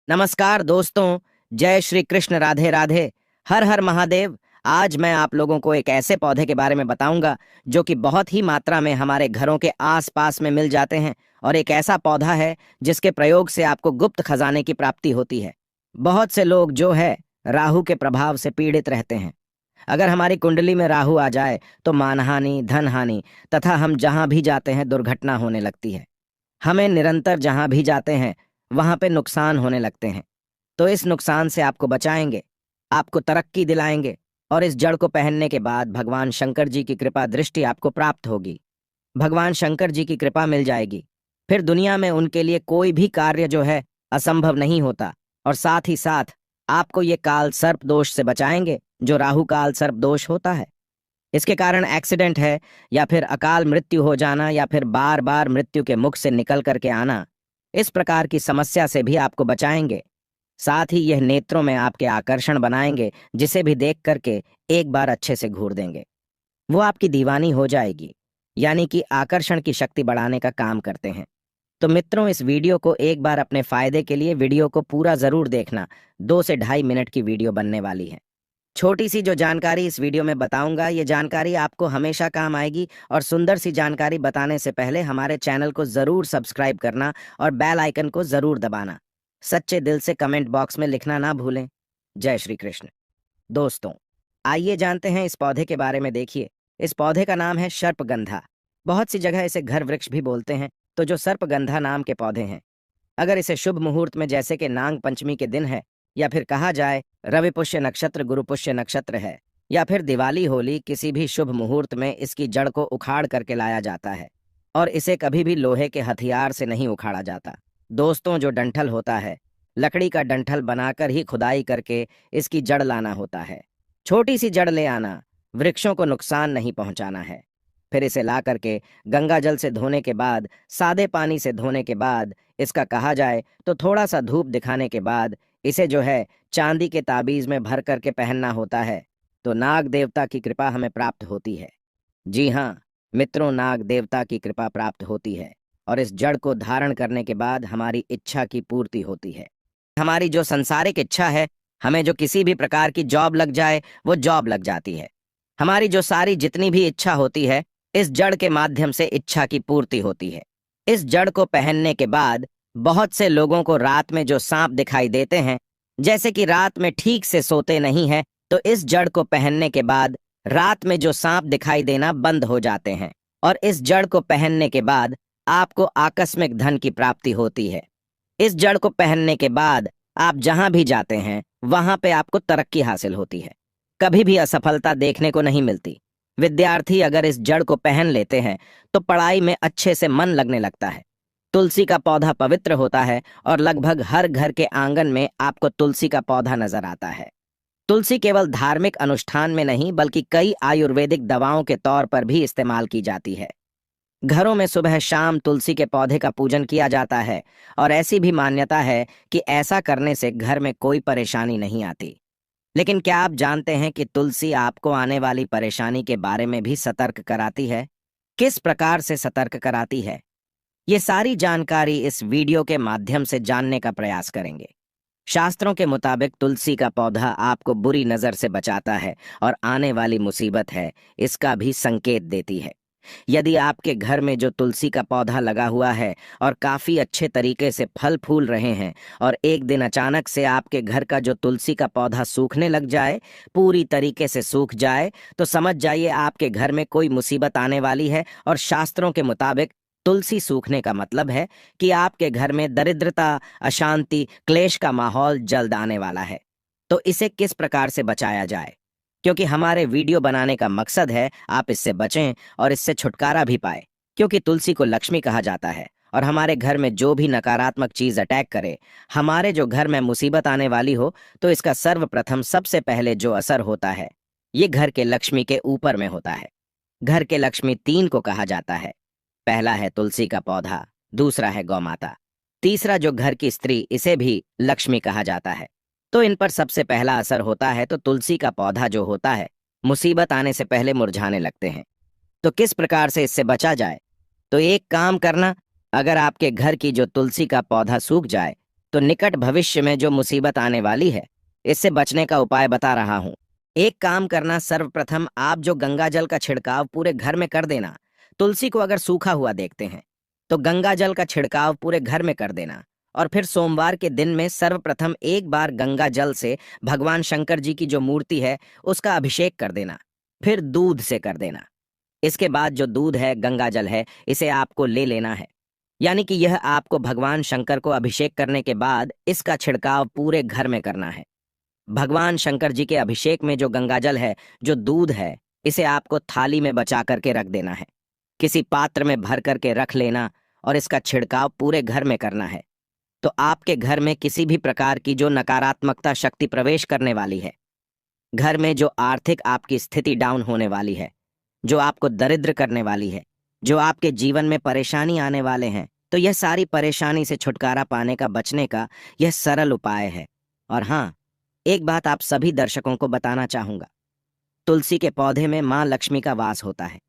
नमस्कार दोस्तों। जय श्री कृष्ण, राधे राधे, हर हर महादेव। आज मैं आप लोगों को एक ऐसे पौधे के बारे में बताऊंगा जो कि बहुत ही मात्रा में हमारे घरों के आसपास में मिल जाते हैं, और एक ऐसा पौधा है जिसके प्रयोग से आपको गुप्त खजाने की प्राप्ति होती है। बहुत से लोग जो है राहु के प्रभाव से पीड़ित रहते हैं। अगर हमारी कुंडली में राहु आ जाए तो मानहानि, धन हानि तथा हम जहां भी जाते हैं दुर्घटना होने लगती है। हमें निरंतर जहां भी जाते हैं वहां पे नुकसान होने लगते हैं। तो इस नुकसान से आपको बचाएंगे, आपको तरक्की दिलाएंगे, और इस जड़ को पहनने के बाद भगवान शंकर जी की कृपा दृष्टि आपको प्राप्त होगी। भगवान शंकर जी की कृपा मिल जाएगी, फिर दुनिया में उनके लिए कोई भी कार्य जो है असंभव नहीं होता। और साथ ही साथ आपको ये काल सर्प दोष से बचाएंगे, जो राहु काल सर्प दोष होता है। इसके कारण एक्सीडेंट है, या फिर अकाल मृत्यु हो जाना, या फिर बार बार मृत्यु के मुख से निकल करके आना, इस प्रकार की समस्या से भी आपको बचाएंगे। साथ ही यह नेत्रों में आपके आकर्षण बनाएंगे, जिसे भी देख करके एक बार अच्छे से घूर देंगे। वो आपकी दीवानी हो जाएगी, यानी कि आकर्षण की शक्ति बढ़ाने का काम करते हैं। तो मित्रों, इस वीडियो को एक बार अपने फायदे के लिए वीडियो को पूरा जरूर देखना। 2 से ढाई मिनट की वीडियो बनने वाली है। छोटी सी जो जानकारी इस वीडियो में बताऊंगा, ये जानकारी आपको हमेशा काम आएगी। और सुंदर सी जानकारी बताने से पहले हमारे चैनल को जरूर सब्सक्राइब करना और बेल आइकन को जरूर दबाना। सच्चे दिल से कमेंट बॉक्स में लिखना ना भूलें। जय श्री कृष्ण। दोस्तों, आइए जानते हैं इस पौधे के बारे में। देखिए, इस पौधे का नाम है सर्पगंधा। बहुत सी जगह इसे घर वृक्ष भी बोलते हैं। तो जो सर्पगंधा नाम के पौधे हैं, अगर इसे शुभ मुहूर्त में, जैसे कि नाग पंचमी के दिन है, या फिर कहा जाए रवि पुष्य नक्षत्र, गुरु पुष्य नक्षत्र है, या फिर दिवाली, होली, किसी भी शुभ मुहूर्त में इसकी जड़ को उखाड़ करके लाया जाता है। और इसे कभी भी लोहे के हथियार से नहीं उखाड़ा जाता। दोस्तों, जो डंठल होता है, लकड़ी का डंठल बनाकर ही खुदाई करके इसकी जड़ लाना होता है। छोटी सी जड़ ले आना, वृक्षों को नुकसान नहीं पहुंचाना है। फिर इसे ला करके गंगा जल से धोने के बाद, सादे पानी से धोने के बाद, इसका कहा जाए तो थोड़ा सा धूप दिखाने के बाद इसे जो है चांदी के ताबीज में भर करके पहनना होता है। तो नाग देवता की कृपा हमें प्राप्त होती है। जी हाँ मित्रों, नाग देवता की कृपा प्राप्त होती है। और इस जड़ को धारण करने के बाद हमारी इच्छा की पूर्ति होती है। हमारी जो संसारिक इच्छा है, हमें जो किसी भी प्रकार की जॉब लग जाए, वो जॉब लग जाती है। हमारी जो सारी जितनी भी इच्छा होती है, इस जड़ के माध्यम से इच्छा की पूर्ति होती है। इस जड़ को पहनने के बाद बहुत से लोगों को रात में जो सांप दिखाई देते हैं, जैसे कि रात में ठीक से सोते नहीं है, तो इस जड़ को पहनने के बाद रात में जो सांप दिखाई देना बंद हो जाते हैं। और इस जड़ को पहनने के बाद आपको आकस्मिक धन की प्राप्ति होती है। इस जड़ को पहनने के बाद आप जहां भी जाते हैं वहां पे आपको तरक्की हासिल होती है। कभी भी असफलता देखने को नहीं मिलती। विद्यार्थी अगर इस जड़ को पहन लेते हैं तो पढ़ाई में अच्छे से मन लगने लगता है। तुलसी का पौधा पवित्र होता है, और लगभग हर घर के आंगन में आपको तुलसी का पौधा नजर आता है। तुलसी केवल धार्मिक अनुष्ठान में नहीं, बल्कि कई आयुर्वेदिक दवाओं के तौर पर भी इस्तेमाल की जाती है। घरों में सुबह शाम तुलसी के पौधे का पूजन किया जाता है। और ऐसी भी मान्यता है कि ऐसा करने से घर में कोई परेशानी नहीं आती। लेकिन क्या आप जानते हैं कि तुलसी आपको आने वाली परेशानी के बारे में भी सतर्क कराती है? किस प्रकार से सतर्क कराती है, ये सारी जानकारी इस वीडियो के माध्यम से जानने का प्रयास करेंगे। शास्त्रों के मुताबिक तुलसी का पौधा आपको बुरी नजर से बचाता है, और आने वाली मुसीबत है इसका भी संकेत देती है। यदि आपके घर में जो तुलसी का पौधा लगा हुआ है और काफी अच्छे तरीके से फल फूल रहे हैं, और एक दिन अचानक से आपके घर का जो तुलसी का पौधा सूखने लग जाए, पूरी तरीके से सूख जाए, तो समझ जाइए आपके घर में कोई मुसीबत आने वाली है। और शास्त्रों के मुताबिक तुलसी सूखने का मतलब है कि आपके घर में दरिद्रता, अशांति, क्लेश का माहौल जल्द आने वाला है। तो इसे किस प्रकार से बचाया जाए, क्योंकि हमारे वीडियो बनाने का मकसद है आप इससे बचें और इससे छुटकारा भी पाए। क्योंकि तुलसी को लक्ष्मी कहा जाता है, और हमारे घर में जो भी नकारात्मक चीज अटैक करे, हमारे जो घर में मुसीबत आने वाली हो, तो इसका सर्वप्रथम सबसे पहले जो असर होता है, ये घर के लक्ष्मी के ऊपर में होता है। घर के लक्ष्मी 3 को कहा जाता है। पहला है तुलसी का पौधा, दूसरा है गौ माता, तीसरा जो घर की स्त्री, इसे भी लक्ष्मी कहा जाता है। तो इन पर सबसे पहला असर होता है। तो तुलसी का पौधा जो होता है, मुसीबत आने से पहले मुरझाने लगते हैं। तो किस प्रकार से इससे बचा जाए? तो एक काम करना, अगर आपके घर की जो तुलसी का पौधा सूख जाए, तो निकट भविष्य में जो मुसीबत आने वाली है, इससे बचने का उपाय बता रहा हूँ। एक काम करना, सर्वप्रथम आप जो गंगा जल का छिड़काव पूरे घर में कर देना। तुलसी को अगर सूखा हुआ देखते हैं तो गंगा जल का छिड़काव पूरे घर में कर देना, और फिर सोमवार के दिन में सर्वप्रथम एक बार गंगा जल से भगवान शंकर जी की जो मूर्ति है उसका अभिषेक कर देना, फिर दूध से कर देना। इसके बाद जो दूध है, गंगा जल है, इसे आपको ले लेना है। यानी कि यह आपको भगवान शंकर को अभिषेक करने के बाद इसका छिड़काव पूरे घर में करना है। भगवान शंकर जी के अभिषेक में जो गंगा जल है, जो दूध है, इसे आपको थाली में बचा करके रख देना है, किसी पात्र में भर करके रख लेना, और इसका छिड़काव पूरे घर में करना है। तो आपके घर में किसी भी प्रकार की जो नकारात्मकता शक्ति प्रवेश करने वाली है, घर में जो आर्थिक आपकी स्थिति डाउन होने वाली है, जो आपको दरिद्र करने वाली है, जो आपके जीवन में परेशानी आने वाले हैं, तो यह सारी परेशानी से छुटकारा पाने का, बचने का यह सरल उपाय है। और हाँ, एक बात आप सभी दर्शकों को बताना चाहूंगा, तुलसी के पौधे में माँ लक्ष्मी का वास होता है,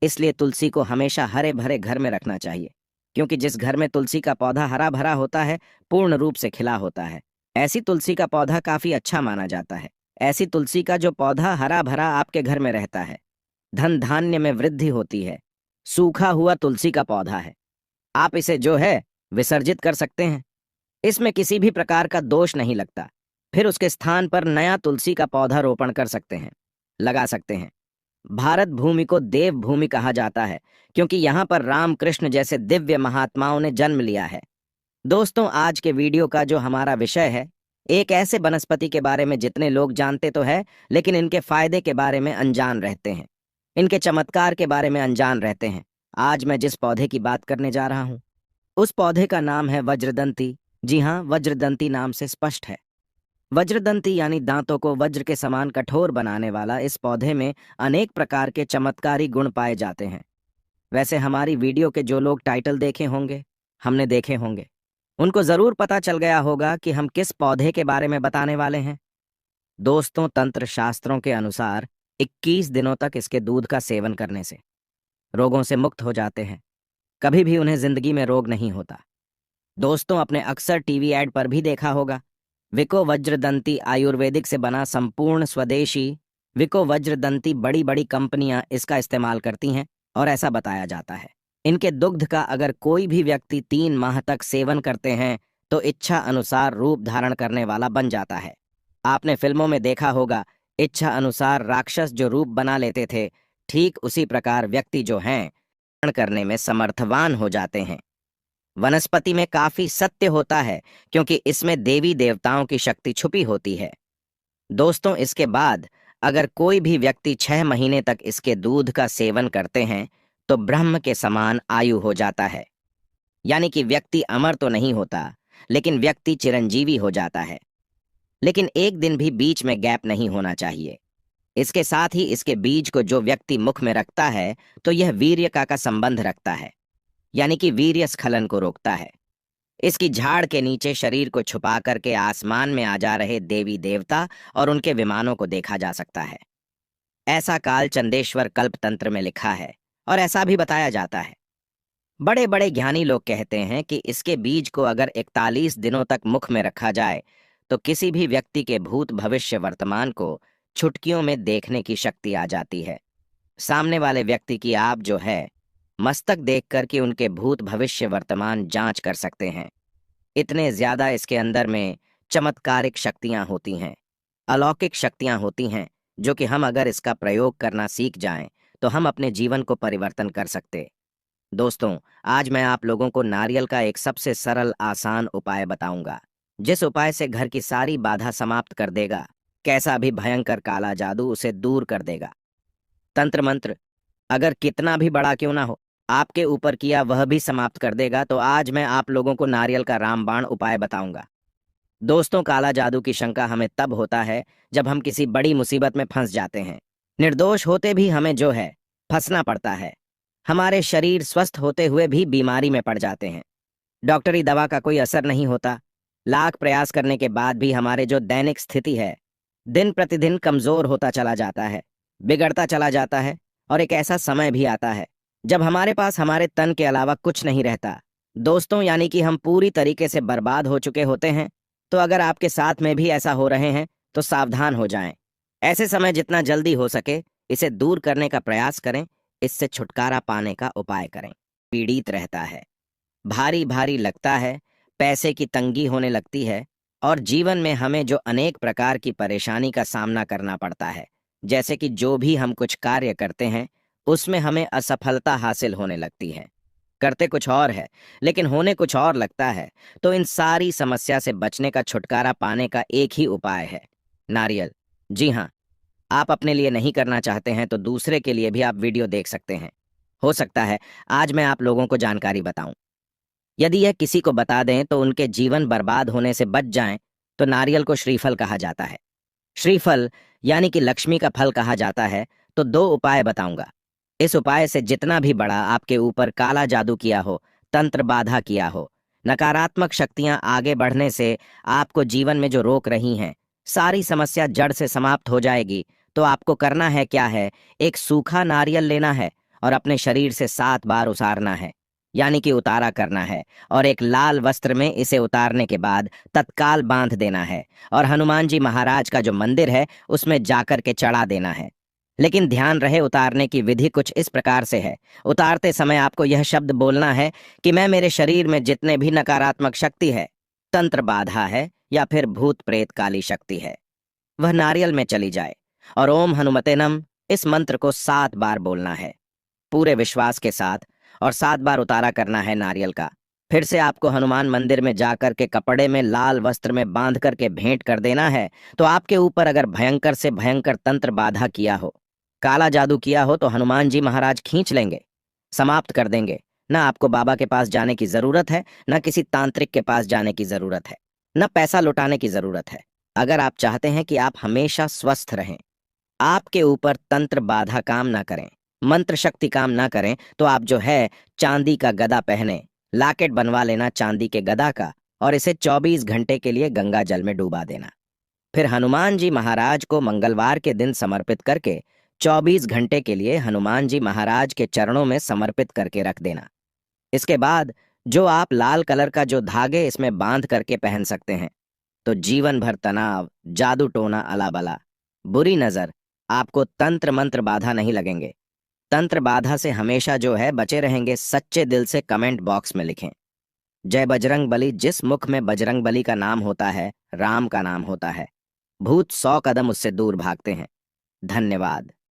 इसलिए तुलसी को हमेशा हरे भरे घर में रखना चाहिए, क्योंकि जिस घर में तुलसी का पौधा हरा भरा होता है, पूर्ण रूप से खिला होता है। ऐसी तुलसी का पौधा काफी अच्छा माना जाता है। ऐसी तुलसी का जो पौधा हरा भरा आपके घर में रहता है, धन धान्य में वृद्धि होती है। सूखा हुआ तुलसी का पौधा है, आप इसे जो है विसर्जित कर सकते हैं, इसमें किसी भी प्रकार का दोष नहीं लगता। फिर उसके स्थान पर नया तुलसी का पौधा रोपण कर सकते हैं, लगा सकते हैं। भारत भूमि को देव भूमि कहा जाता है, क्योंकि यहाँ पर रामकृष्ण जैसे दिव्य महात्माओं ने जन्म लिया है। दोस्तों, आज के वीडियो का जो हमारा विषय है, एक ऐसे वनस्पति के बारे में जितने लोग जानते तो है, लेकिन इनके फायदे के बारे में अनजान रहते हैं, इनके चमत्कार के बारे में अनजान रहते हैं। आज मैं जिस पौधे की बात करने जा रहा हूँ, उस पौधे का नाम है वज्रदंती। जी हाँ, वज्रदंती नाम से स्पष्ट है। वज्रदंती यानी दांतों को वज्र के समान कठोर बनाने वाला इस पौधे में अनेक प्रकार के चमत्कारी गुण पाए जाते हैं। वैसे हमारी वीडियो के जो लोग टाइटल देखे होंगे, हमने देखे होंगे, उनको जरूर पता चल गया होगा कि हम किस पौधे के बारे में बताने वाले हैं। दोस्तों, तंत्र शास्त्रों के अनुसार 21 दिनों तक इसके दूध का सेवन करने से रोगों से मुक्त हो जाते हैं, कभी भी उन्हें जिंदगी में रोग नहीं होता। दोस्तों, आपने अक्सर टीवी ऐड पर भी देखा होगा, विको वज्रदंती आयुर्वेदिक से बना संपूर्ण स्वदेशी विको वज्रदंती बड़ी बड़ी कंपनियां इसका इस्तेमाल करती हैं, और ऐसा बताया जाता है इनके दुग्ध का अगर कोई भी व्यक्ति 3 माह तक सेवन करते हैं तो इच्छा अनुसार रूप धारण करने वाला बन जाता है। आपने फिल्मों में देखा होगा, इच्छा अनुसार राक्षस जो रूप बना लेते थे, ठीक उसी प्रकार व्यक्ति जो हैं करने में समर्थवान हो जाते हैं। वनस्पति में काफी सत्य होता है, क्योंकि इसमें देवी देवताओं की शक्ति छुपी होती है। दोस्तों, इसके बाद अगर कोई भी व्यक्ति 6 महीने तक इसके दूध का सेवन करते हैं तो ब्रह्म के समान आयु हो जाता है। यानी कि व्यक्ति अमर तो नहीं होता, लेकिन व्यक्ति चिरंजीवी हो जाता है। लेकिन एक दिन भी बीच में गैप नहीं होना चाहिए। इसके साथ ही इसके बीज को जो व्यक्ति मुख में रखता है तो यह वीर्यका का संबंध रखता है, यानी कि वीर्य स्खलन को रोकता है। इसकी झाड़ के नीचे शरीर को छुपा करके आसमान में आ जा रहे देवी देवता और उनके विमानों को देखा जा सकता है। ऐसा काल चंदेश्वर कल्प तंत्र में लिखा है, और ऐसा भी बताया जाता है। बड़े बड़े ज्ञानी लोग कहते हैं कि इसके बीज को अगर 41 दिनों तक मुख में रखा जाए तो किसी भी व्यक्ति के भूत भविष्य वर्तमान को चुटकियों में देखने की शक्ति आ जाती है। सामने वाले व्यक्ति की आप जो है मस्तक देख कर के उनके भूत भविष्य वर्तमान जांच कर सकते हैं। इतने ज्यादा इसके अंदर में चमत्कारिक शक्तियां होती हैं, अलौकिक शक्तियां होती हैं, जो कि हम अगर इसका प्रयोग करना सीख जाएं तो हम अपने जीवन को परिवर्तन कर सकते। दोस्तों, आज मैं आप लोगों को नारियल का एक सबसे सरल आसान उपाय बताऊंगा, जिस उपाय से घर की सारी बाधा समाप्त कर देगा, कैसा भी भयंकर काला जादू उसे दूर कर देगा। तंत्र मंत्र अगर कितना भी बड़ा क्यों ना हो, आपके ऊपर किया वह भी समाप्त कर देगा। तो आज मैं आप लोगों को नारियल का रामबाण उपाय बताऊंगा। दोस्तों, काला जादू की शंका हमें तब होता है जब हम किसी बड़ी मुसीबत में फंस जाते हैं। निर्दोष होते भी हमें जो है फंसना पड़ता है। हमारे शरीर स्वस्थ होते हुए भी बीमारी में पड़ जाते हैं। डॉक्टरी दवा का कोई असर नहीं होता। लाख प्रयास करने के बाद भी हमारे जो दैनिक स्थिति है दिन प्रतिदिन कमजोर होता चला जाता है, बिगड़ता चला जाता है। और एक ऐसा समय भी आता है जब हमारे पास हमारे तन के अलावा कुछ नहीं रहता, दोस्तों, यानी कि हम पूरी तरीके से बर्बाद हो चुके होते हैं। तो अगर आपके साथ में भी ऐसा हो रहे हैं तो सावधान हो जाएं। ऐसे समय जितना जल्दी हो सके इसे दूर करने का प्रयास करें। इससे छुटकारा पाने का उपाय करें। पीड़ित रहता है, भारी भारी लगता है, पैसे की तंगी होने लगती है और जीवन में हमें जो अनेक प्रकार की परेशानी का सामना करना पड़ता है, जैसे कि जो भी हम कुछ कार्य करते हैं उसमें हमें असफलता हासिल होने लगती है। करते कुछ और है लेकिन होने कुछ और लगता है। तो इन सारी समस्या से बचने का, छुटकारा पाने का एक ही उपाय है, नारियल। जी हाँ, आप अपने लिए नहीं करना चाहते हैं तो दूसरे के लिए भी आप वीडियो देख सकते हैं। हो सकता है आज मैं आप लोगों को जानकारी बताऊं। यदि यह किसी को बता दें तो उनके जीवन बर्बाद होने से बच जाएं। तो नारियल को श्रीफल कहा जाता है। श्रीफल यानी कि लक्ष्मी का फल कहा जाता है। तो दो उपाय बताऊंगा। इस उपाय से जितना भी बड़ा आपके ऊपर काला जादू किया हो, तंत्र बाधा किया हो, नकारात्मक शक्तियां आगे बढ़ने से आपको जीवन में जो रोक रही हैं, सारी समस्या जड़ से समाप्त हो जाएगी। तो आपको करना है क्या है, एक सूखा नारियल लेना है और अपने शरीर से 7 बार उसारना है, यानी कि उतारा करना है। और एक लाल वस्त्र में इसे उतारने के बाद तत्काल बांध देना है और हनुमान जी महाराज का जो मंदिर है उसमें जाकर के चढ़ा देना है। लेकिन ध्यान रहे, उतारने की विधि कुछ इस प्रकार से है। उतारते समय आपको यह शब्द बोलना है कि मैं मेरे शरीर में जितने भी नकारात्मक शक्ति है, तंत्र बाधा है या फिर भूत प्रेत काली शक्ति है, वह नारियल में चली जाए। और ओम हनुमते नम, इस मंत्र को 7 बार बोलना है पूरे विश्वास के साथ। और 7 बार उतारा करना है नारियल का। फिर से आपको हनुमान मंदिर में जाकर के कपड़े में लाल वस्त्र में बांध करके भेंट कर देना है। तो आपके ऊपर अगर भयंकर से भयंकर तंत्र बाधा किया हो, काला जादू किया हो, तो हनुमान जी महाराज खींच लेंगे, समाप्त कर देंगे। ना आपको बाबा के पास जाने की जरूरत है, ना किसी तांत्रिक के पास जाने की जरूरत है, ना पैसा लुटाने की जरूरत है। अगर आप चाहते हैं कि आप हमेशा स्वस्थ रहें, आपके ऊपर तंत्र बाधा काम ना करें, मंत्र शक्ति काम ना करें, तो आप जो है चांदी का गदा पहने, लॉकेट बनवा लेना चांदी के गदा का और इसे 24 घंटे के लिए गंगा जल में डूबा देना। फिर हनुमान जी महाराज को मंगलवार के दिन समर्पित करके 24 घंटे के लिए हनुमान जी महाराज के चरणों में समर्पित करके रख देना। इसके बाद जो आप लाल कलर का जो धागे इसमें बांध करके पहन सकते हैं, तो जीवन भर तनाव, जादू टोना, अलाबला, बुरी नजर, आपको तंत्र मंत्र बाधा नहीं लगेंगे। तंत्र बाधा से हमेशा जो है बचे रहेंगे। सच्चे दिल से कमेंट बॉक्स में लिखें, जय बजरंग बली। जिस मुख में बजरंग बली का नाम होता है, राम का नाम होता है। भूत 100 कदम उससे दूर भागते हैं। धन्यवाद।